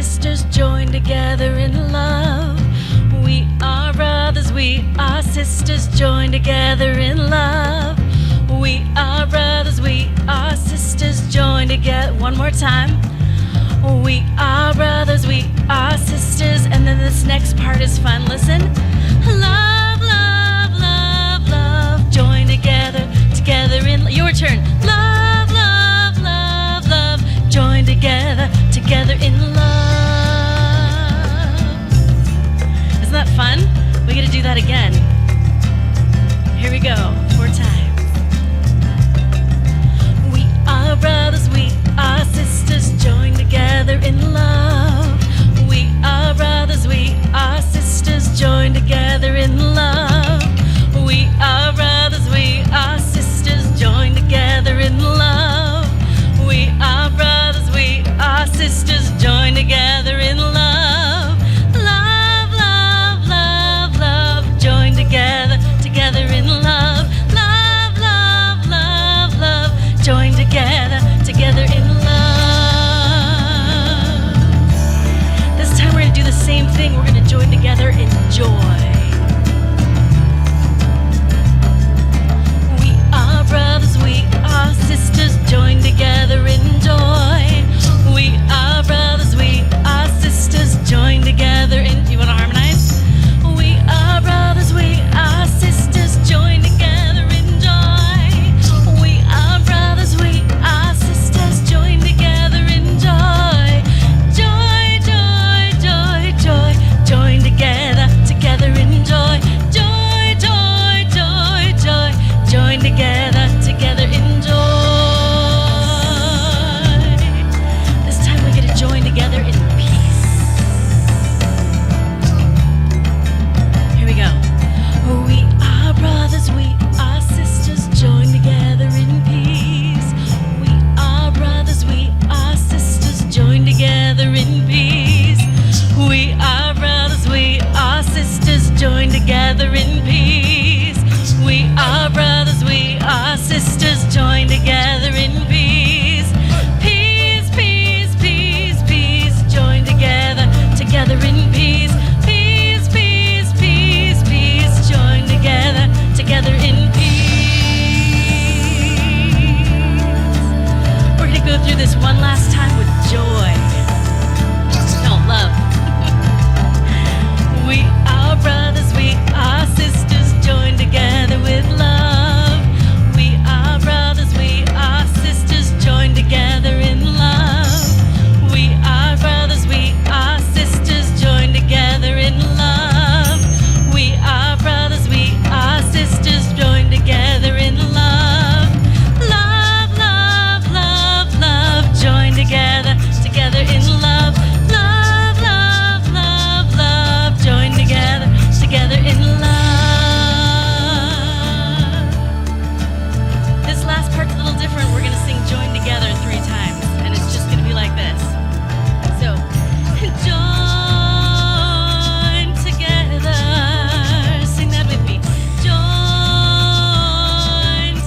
sisters joined together in love. We are brothers, we are sisters joined together in love. We are brothers, we are sisters joined together. One more time. We are brothers, we are sisters. And then this next part is fun. Listen. Love, love, love, love. Join together, together in... Your turn. Love, love, love, love. Join together, together in love. Isn't that fun? We get to do that again. Here we go. 4 times. We are brothers, we are sisters, joined together in love. We are brothers, we are sisters, joined together in love. We are brothers, we are sisters, joined together in love. We are brothers, we are sisters, joined together in love. Love, love, love, love, joined together, together in love. Love, love, love, love, joined together, together in love. This time we're going to do the same thing. We're going to join together in joy. We are brothers, we are sisters, joined together in joy. We are brothers, we are sisters, joined together in... You want to harmonize? We are brothers, we are sisters, joined together in joy. We are brothers, we are sisters, joined together in joy. Joy, joy, joy, joy, joined together, together in joy. Joy, joy, joy, joy, joined together, together in joy. This time we get to join together in peace. Here we go. We are brothers, we are sisters, joined together in peace. We are brothers, we are sisters, joined together in peace. We are brothers, we are sisters, joined together in peace. We are brothers, we are sisters, joined together in peace. Peace, peace, peace, peace, joined together, together in peace. Peace, peace, peace, peace, joined together, together in peace. We're going to go through this one last time with joy. No, love. We are brothers, we are sisters, joined together with love. We are brothers, we are sisters, joined together in love. We are brothers, we are sisters, joined together in love. We are brothers, we are sisters, joined together in love. Love, love, love, love, joined together, together in love. Love, love, love, love, joined together, together in love. This last part's a little different. We're going to sing join together 3 times, and it's just going to be like this. So, join together. Sing that with me. Join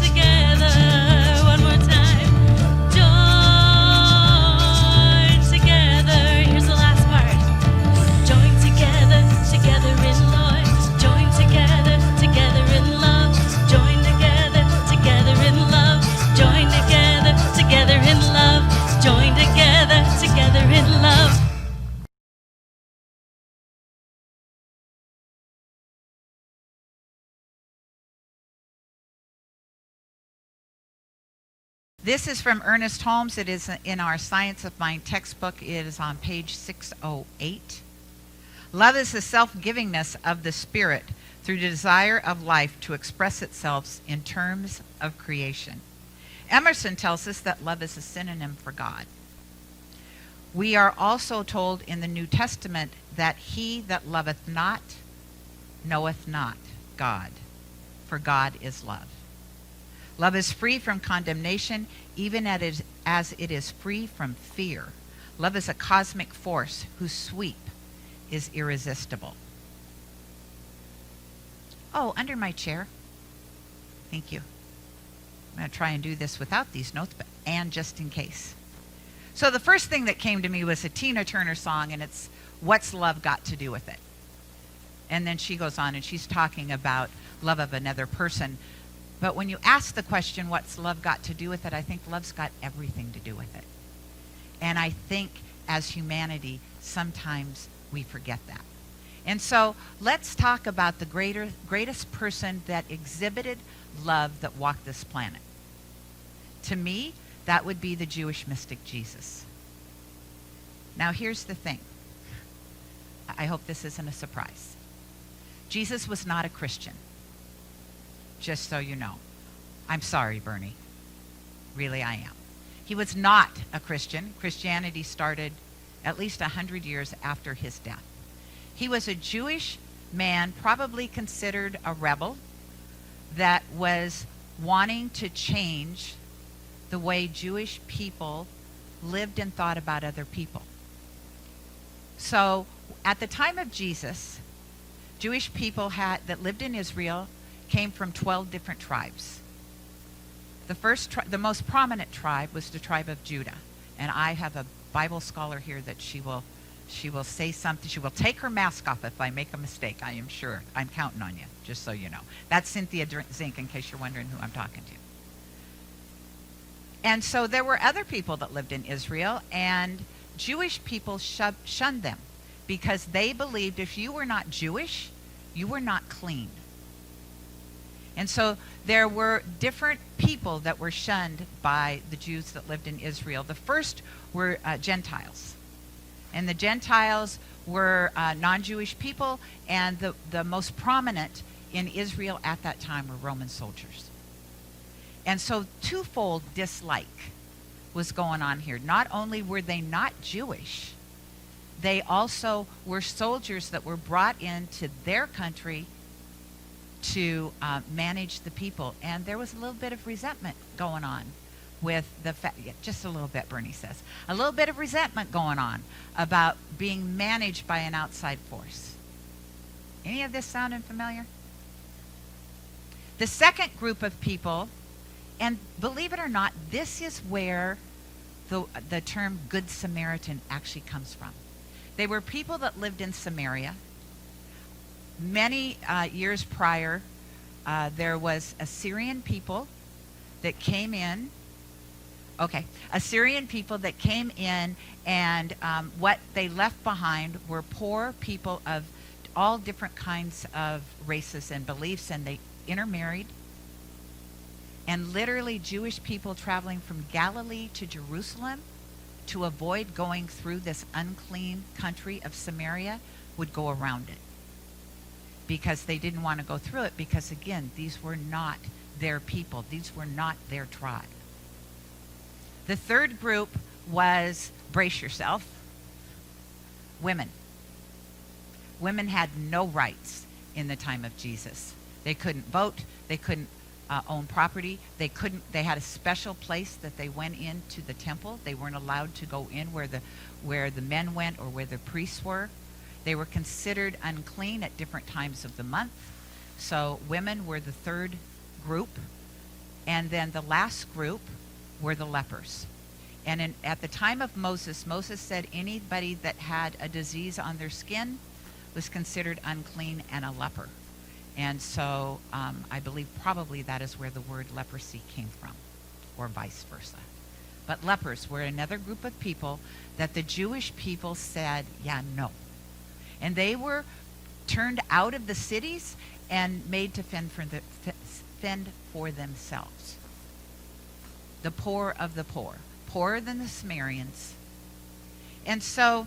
together. One more time. Join together. Here's the last part. Join together, together in Lord. Join together, together in love. Join together, together in love. Join together, together in love. Join together, together in love. This is from Ernest Holmes. It is in our Science of Mind textbook. It is on page 608. Love is the self-givingness of the spirit through the desire of life to express itself in terms of creation. Emerson tells us that love is a synonym for God. We are also told in the New Testament that he that loveth not knoweth not God, for God is love. Love is free from condemnation, even as it is free from fear. Love is a cosmic force whose sweep is irresistible. Oh, under my chair. Thank you. I'm going to try and do this without these notes, and just in case. So the first thing that came to me was a Tina Turner song, and it's "What's Love Got to Do with It?" And then she goes on and she's talking about love of another person. But when you ask the question, what's love got to do with it? I think love's got everything to do with it. And I think as humanity, sometimes we forget that. And so let's talk about the greatest person that exhibited love that walked this planet. To me, that would be the Jewish mystic Jesus. Now here's the thing. I hope this isn't a surprise. Jesus was not a Christian, just so you know. I'm sorry, Bernie. Really, I am. He was not a Christian. Christianity started at least 100 years after his death. He was a Jewish man, probably considered a rebel, that was wanting to change the way Jewish people lived and thought about other people. So at the time of Jesus, Jewish people that lived in Israel came from 12 different tribes. The most prominent tribe was the tribe of Judah. And I have a Bible scholar here that she will say something. She will take her mask off if I make a mistake, I am sure. I'm counting on you, just so you know. That's Cynthia Zink, in case you're wondering who I'm talking to. And so there were other people that lived in Israel, and Jewish people shunned them because they believed if you were not Jewish, you were not clean. And so there were different people that were shunned by the Jews that lived in Israel. The first were Gentiles. And the Gentiles were non-Jewish people, and the most prominent in Israel at that time were Roman soldiers. And so twofold dislike was going on here. Not only were they not Jewish, they also were soldiers that were brought into their country to manage the people. And there was a little bit of resentment going on with the fact, just a little bit, Bernie says, a little bit of resentment going on about being managed by an outside force. Any of this sounding familiar? The second group of people, and believe it or not, this is where the term Good Samaritan actually comes from. They were people that lived in Samaria. Many years prior, there was Assyrian people that came in. Assyrian people that came in, and what they left behind were poor people of all different kinds of races and beliefs, and they intermarried. And literally Jewish people traveling from Galilee to Jerusalem to avoid going through this unclean country of Samaria would go around it, because they didn't want to go through it, because again, these were not their people. These were not their tribe. The third group was, brace yourself, women. Women had no rights in the time of Jesus. They couldn't vote. They couldn't own property. They had a special place that they went into the temple. They weren't allowed to go in where the men went or where the priests were. They were considered unclean at different times of the month. So women were the third group. And then the last group were the lepers. And at the time of Moses said anybody that had a disease on their skin was considered unclean and a leper. And so I believe probably that is where the word leprosy came from, or vice versa. But lepers were another group of people that the Jewish people said, yeah, no. And they were turned out of the cities and made to fend for themselves. The poor of the poor, poorer than the Samaritans. And so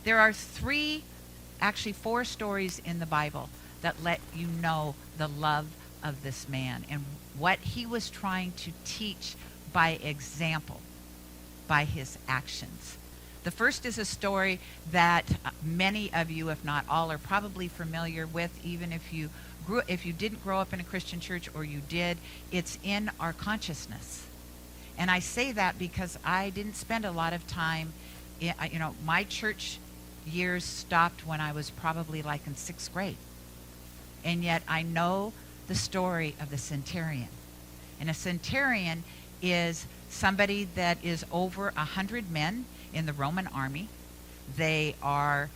there are four stories in the Bible that let you know the love of this man and what he was trying to teach by example, by his actions. The first is a story that many of you, if not all, are probably familiar with, even if you didn't grow up in a Christian church, or you did. It's in our consciousness. And I say that because I didn't spend a lot of time, my church years stopped when I was probably like in 6th grade. And yet I know the story of the centurion. And a centurion is somebody that is over 100 men in the Roman army. They are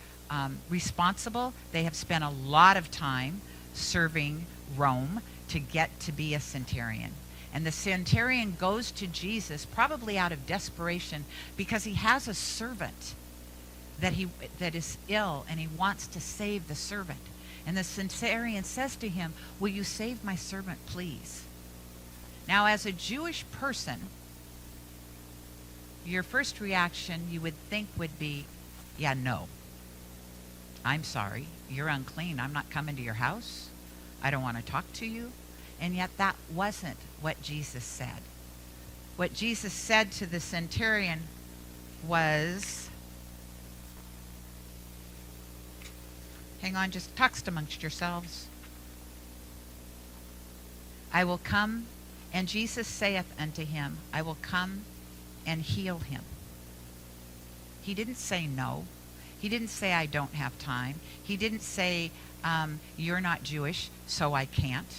responsible. They have spent a lot of time serving Rome to get to be a centurion. And the centurion goes to Jesus probably out of desperation because he has a servant that is ill, and he wants to save the servant. And the centurion says to him, "Will you save my servant, please?" Now, as a Jewish person, your first reaction you would think would be, "Yeah, no. I'm sorry. You're unclean. I'm not coming to your house. I don't want to talk to you." And yet that wasn't what Jesus said. What Jesus said to the centurion was, hang on, just talk amongst yourselves. "I will come, and Jesus saith unto him, I will come and heal him." He didn't say no. He didn't say, "I don't have time." He didn't say, "You're not Jewish, so I can't."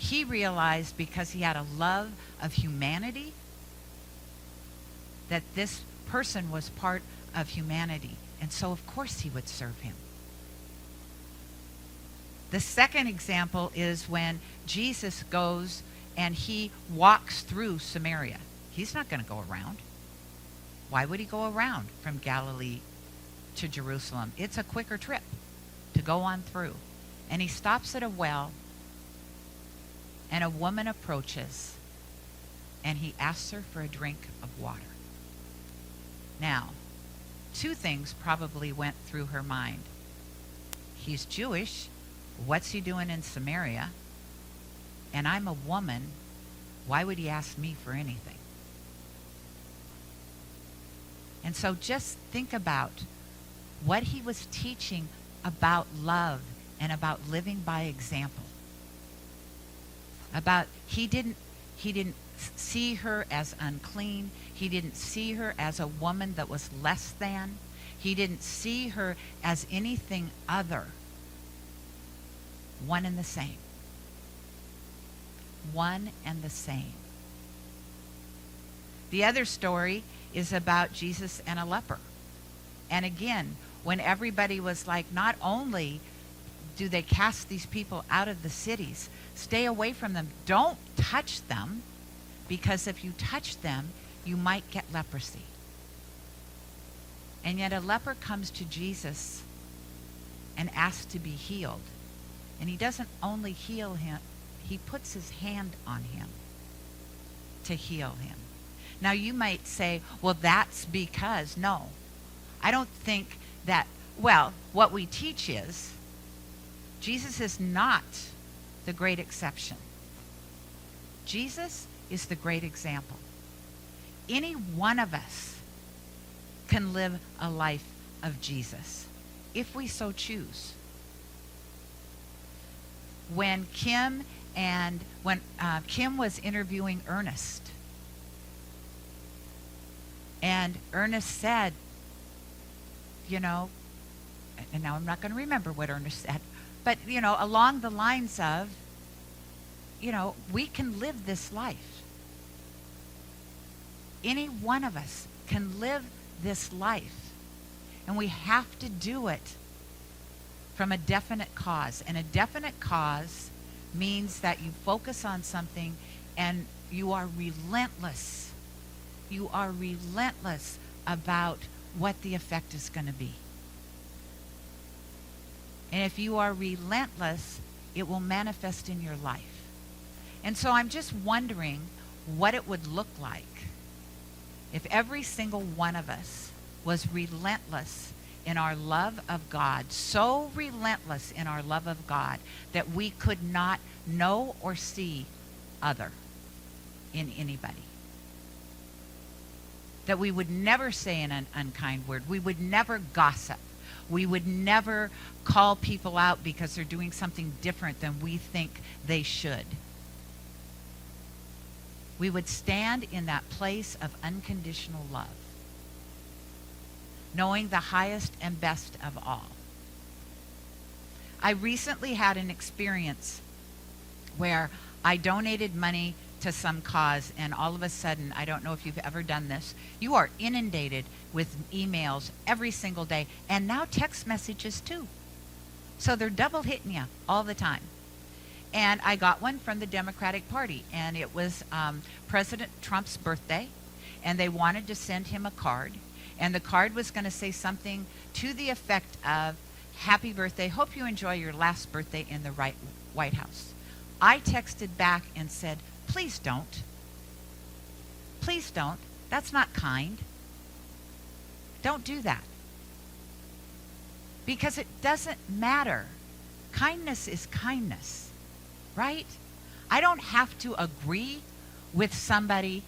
He realized, because he had a love of humanity, that this person was part of humanity. And so, of course, he would serve him. The second example is when Jesus goes and he walks through Samaria. He's not going to go around. Why would he go around from Galilee to Jerusalem? It's a quicker trip to go on through. And he stops at a well, and a woman approaches, and he asks her for a drink of water. Now, two things probably went through her mind. He's Jewish. What's he doing in Samaria? And I'm a woman. Why would he ask me for anything? And so just think about what he was teaching about love and about living by example. About he didn't see her as unclean. He didn't see her as a woman that was less than. He didn't see her as anything other. One and the same. One and the same. The other story is about Jesus and a leper. And again, when everybody was like, not only do they cast these people out of the cities, stay away from them. Don't touch them, because if you touch them, you might get leprosy. And yet a leper comes to Jesus and asks to be healed. And he doesn't only heal him, he puts his hand on him to heal him. Now you might say, well, that's because. No, I don't think that. Well, what we teach is Jesus is not the great exception. Jesus is the great example. Any one of us can live a life of Jesus if we so choose. When Kim was interviewing Ernest, and Ernest said, and now I'm not going to remember what Ernest said, but, along the lines of, we can live this life. Any one of us can live this life. And we have to do it from a definite cause. And a definite cause means that you focus on something and you are relentless. You are relentless about what the effect is going to be. And if you are relentless, it will manifest in your life. And so I'm just wondering what it would look like if every single one of us was relentless in our love of God, so relentless in our love of God that we could not know or see other in anybody. That we would never say an unkind word. We would never gossip. We would never call people out because they're doing something different than we think they should. We would stand in that place of unconditional love, knowing the highest and best of all. I recently had an experience where I donated money to some cause, and all of a sudden, I don't know if you've ever done this, you are inundated with emails every single day, and now text messages too. So they're double hitting you all the time. And I got one from the Democratic Party, and it was President Trump's birthday, and they wanted to send him a card, and the card was going to say something to the effect of, "Happy birthday, hope you enjoy your last birthday in the White House." I texted back and said, "Please don't. Please don't. That's not kind. Don't do that." Because it doesn't matter. Kindness is kindness, right? I don't have to agree with somebody.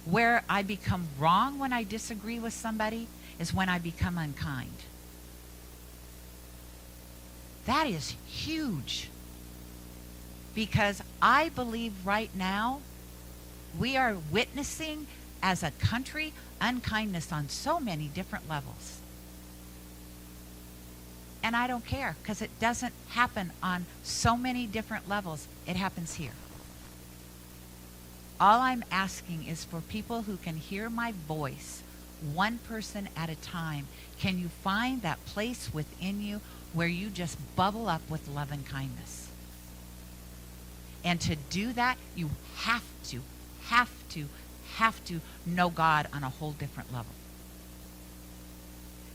Where I become wrong when I disagree with somebody is when I become unkind. That is huge. Because I believe right now we are witnessing as a country unkindness on so many different levels. And I don't care, because it doesn't happen on so many different levels. It happens here. All I'm asking is for people who can hear my voice, one person at a time. Can you find that place within you where you just bubble up with love and kindness? And to do that, you have to know God on a whole different level.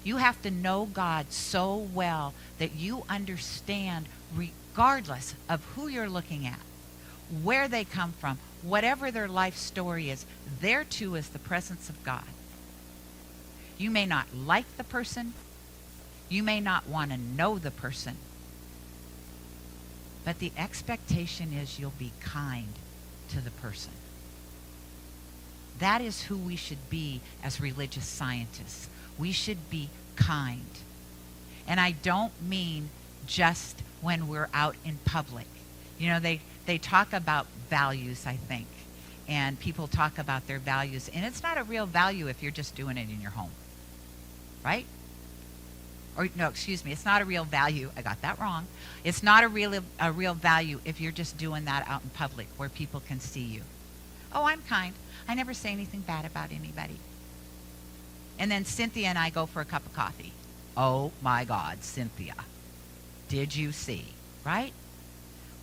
You have to know God so well that you understand, regardless of who you're looking at, where they come from, whatever their life story is, there too is the presence of God. You may not like the person. You may not want to know the person. But the expectation is you'll be kind to the person. That is who we should be as religious scientists. We should be kind. And I don't mean just when we're out in public. You know, they talk about values, I think. And people talk about their values. And it's not a real value if you're just doing it in your home. Right? Or no, excuse me, it's not a real value. I got that wrong. It's not a real value if you're just doing that out in public where people can see you. Oh, I'm kind. I never say anything bad about anybody. And then Cynthia and I go for a cup of coffee. Oh my God, Cynthia. Did you see? Right?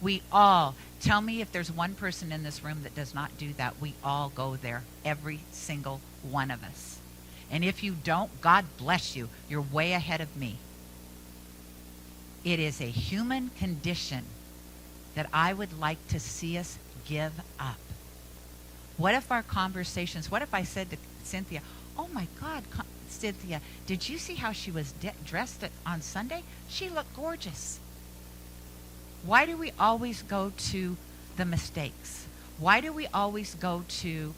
We all, tell me if there's one person in this room that does not do that. We all go there, every single one of us. And if you don't, God bless you. You're way ahead of me. It is a human condition that I would like to see us give up. What if our conversations, what if I said to Cynthia, "Oh my God, Cynthia, did you see how she was dressed on Sunday? She looked gorgeous." Why do we always go to the mistakes? Why do we always go to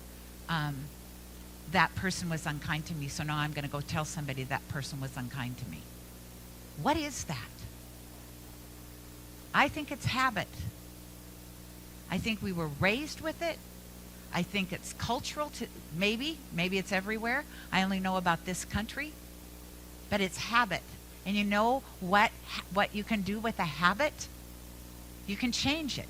that person was unkind to me, so now I'm going to go tell somebody that person was unkind to me? What is that? I think it's habit. I think we were raised with it. I think it's cultural to maybe it's everywhere. I only know about this country, but it's habit. And you know what you can do with a habit? You can change it.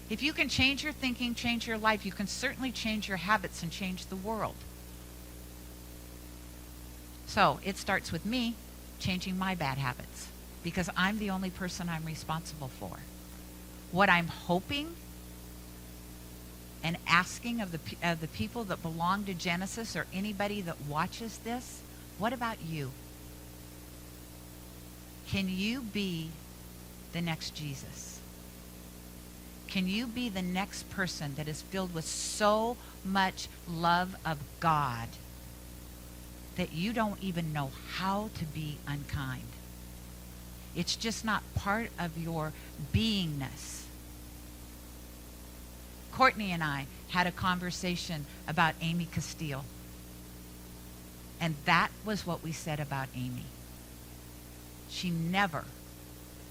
If you can change your thinking, change your life, you can certainly change your habits and change the world. So it starts with me changing my bad habits, because I'm the only person I'm responsible for. What I'm hoping and asking of the people that belong to Genesis, or anybody that watches this, what about you? Can you be the next Jesus? Can you be the next person that is filled with so much love of God that you don't even know how to be unkind? It's just not part of your beingness. Courtney and I had a conversation about Amy Castile. And that was what we said about Amy. She never,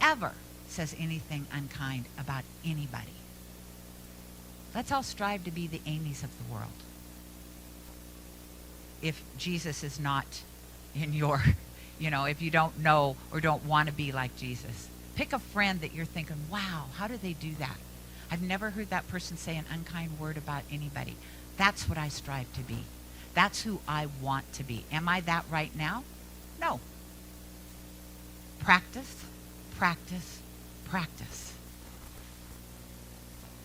ever says anything unkind about anybody. Let's all strive to be the Amy's of the world. If Jesus is not in your, if you don't know or don't want to be like Jesus, pick a friend that you're thinking, wow, how do they do that? I've never heard that person say an unkind word about anybody. That's what I strive to be. That's who I want to be. Am I that right now? No. Practice, practice, practice.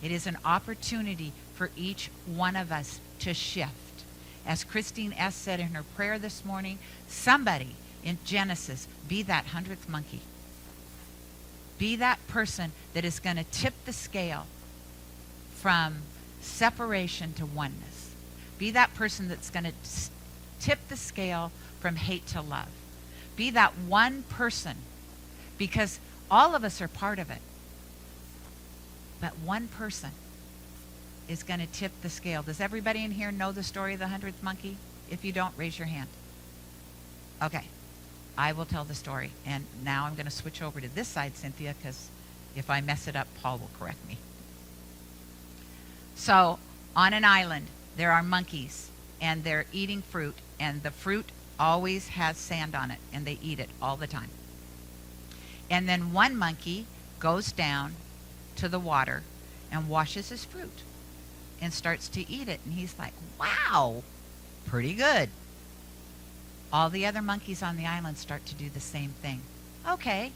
It is an opportunity for each one of us to shift. As Christine S. said in her prayer this morning, somebody in Genesis be that 100th monkey. Be that person that is going to tip the scale from separation to oneness. Be that person that's going to tip the scale from hate to love. Be that one person, because all of us are part of it. But one person is going to tip the scale. Does everybody in here know the story of the 100th monkey? If you don't, raise your hand. Okay. I will tell the story. And now I'm going to switch over to this side, Cynthia, because if I mess it up, Paul will correct me. So, on an island, there are monkeys, and they're eating fruit, and the fruit always has sand on it, and they eat it all the time. And then one monkey goes down to the water and washes his fruit and starts to eat it. And he's like, wow, pretty good. All the other monkeys on the island start to do the same thing. Okay,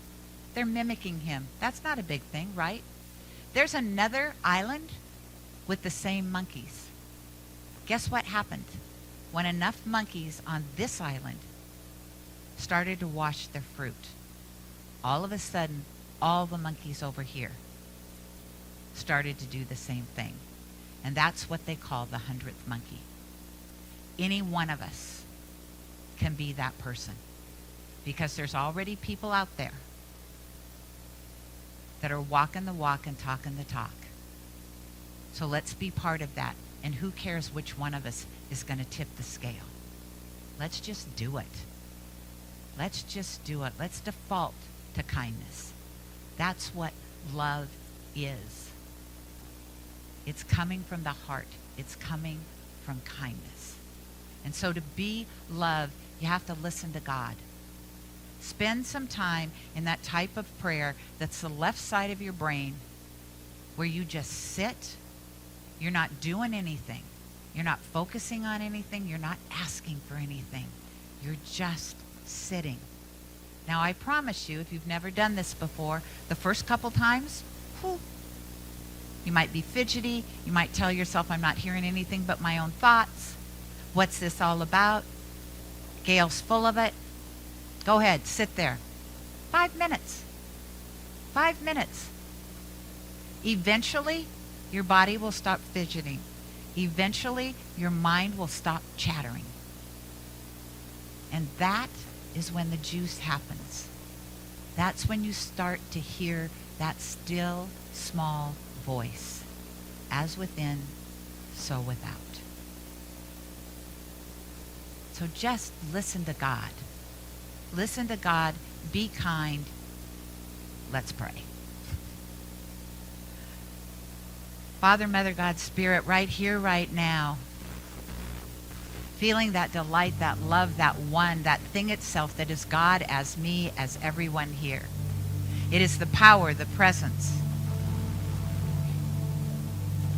they're mimicking him. That's not a big thing, right? There's another island with the same monkeys. Guess what happened? When enough monkeys on this island started to wash their fruit, all of a sudden, all the monkeys over here started to do the same thing. And that's what they call the 100th monkey. Any one of us can be that person, because there's already people out there that are walking the walk and talking the talk. So let's be part of that. And who cares which one of us is going to tip the scale? Let's just do it. Let's just do it. Let's default to kindness. That's what love is. It's coming from the heart. It's coming from kindness. And so to be love, you have to listen to God. Spend some time in that type of prayer that's the left side of your brain, where you just sit. You're not doing anything. You're not focusing on anything. You're not asking for anything. You're just sitting. Now, I promise you, if you've never done this before, the first couple times, you might be fidgety. You might tell yourself, I'm not hearing anything but my own thoughts. What's this all about? Gayle's full of it. Go ahead, sit there. 5 minutes. 5 minutes. Eventually, your body will stop fidgeting. Eventually, your mind will stop chattering. And that is when the juice happens. That's when you start to hear that still, small voice. As within, so without. So just listen to God. Listen to God. Be kind. Let's pray. Father, Mother, God, Spirit, right here, right now, feeling that delight, that love, that one, that thing itself that is God, as me, as everyone here. It is the power, the presence.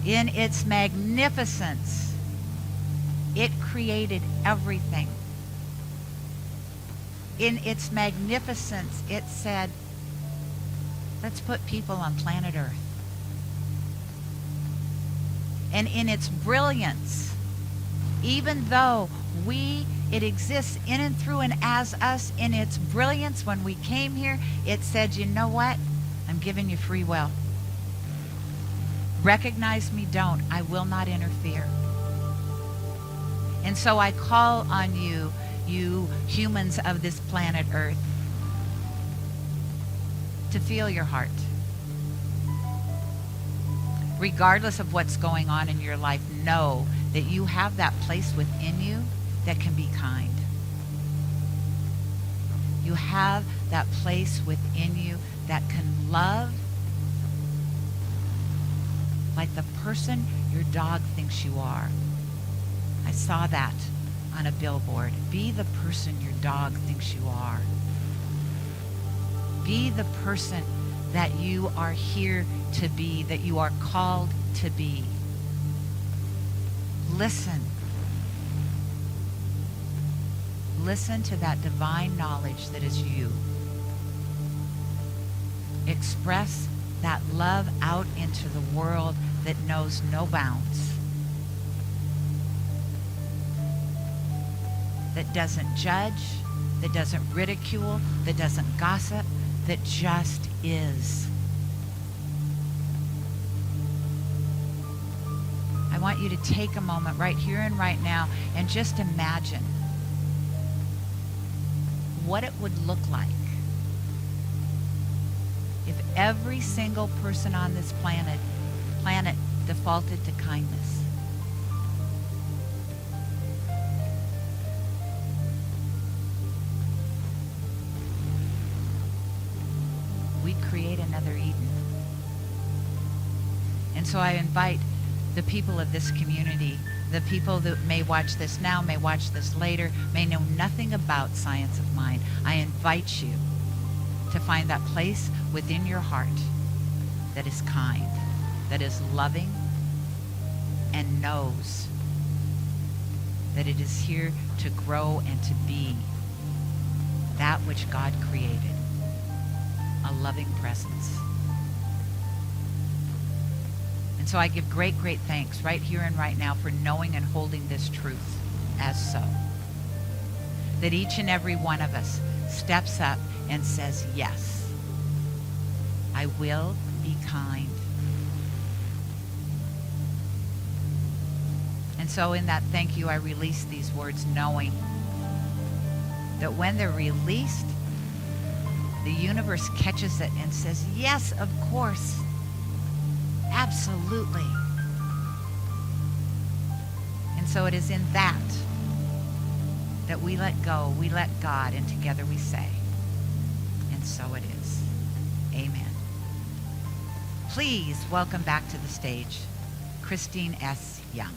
In its magnificence, it created everything. In its magnificence, it said, let's put people on planet Earth. And in its brilliance, even though it exists in and through and as us, in its brilliance, when we came here, it said, you know what? I'm giving you free will. Recognize me, don't. I will not interfere. And so I call on you, you humans of this planet Earth, to feel your heart. Regardless of what's going on in your life, know that you have that place within you that can be kind. You have that place within you that can love like the person your dog thinks you are. I saw that on a billboard. Be the person your dog thinks you are. Be the person that you are here to be, that you are called to be. Listen. Listen to that divine knowledge that is you. Express that love out into the world that knows no bounds, that doesn't judge, that doesn't ridicule, that doesn't gossip, that just is. I want you to take a moment right here and right now and just imagine what it would look like if every single person on this planet defaulted to kindness. We'd create another Eden. And so I invite the people of this community, the people that may watch this now, may watch this later, may know nothing about Science of Mind. I invite you to find that place within your heart that is kind, that is loving, and knows that it is here to grow and to be that which God created, a loving presence. And so I give great, great thanks right here and right now for knowing and holding this truth as so. That each and every one of us steps up and says, yes, I will be kind. And so in that thank you, I release these words knowing that when they're released, the universe catches it and says, yes, of course. Absolutely. And so it is in that we let go, we let God, and together we say, and so it is. Amen. Please welcome back to the stage Christine S. Young.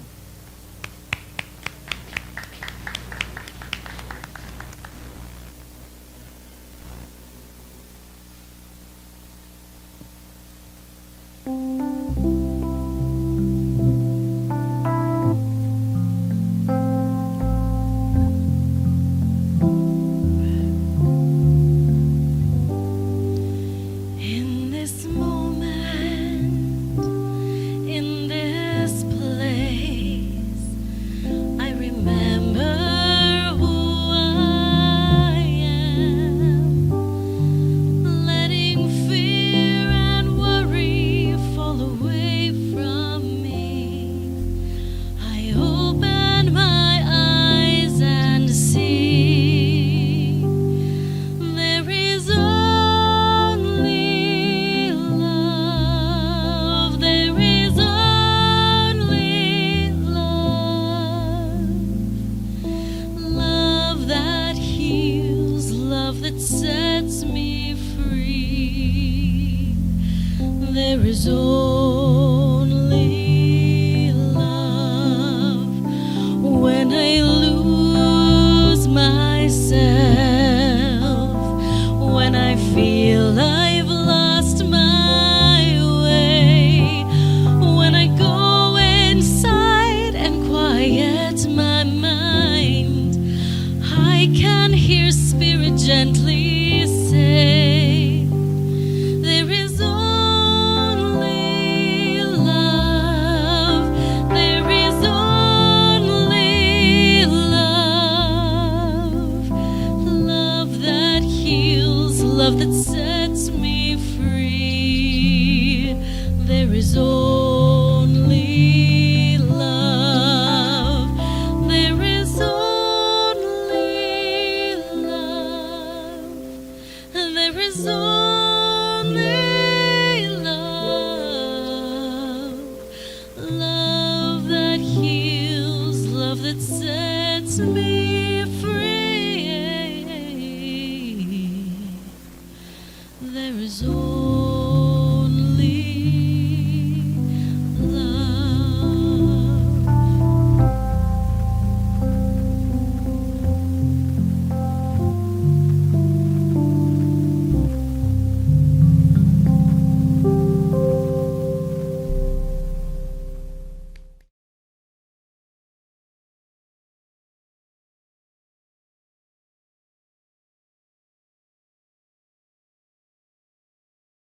There is only love when I lose myself, when I feel I've lost my way, when I go inside and quiet my mind, I can hear Spirit gently say, that sets me free. There is only love. There is only love. There is only love. Love that heals, love that sets me free. There is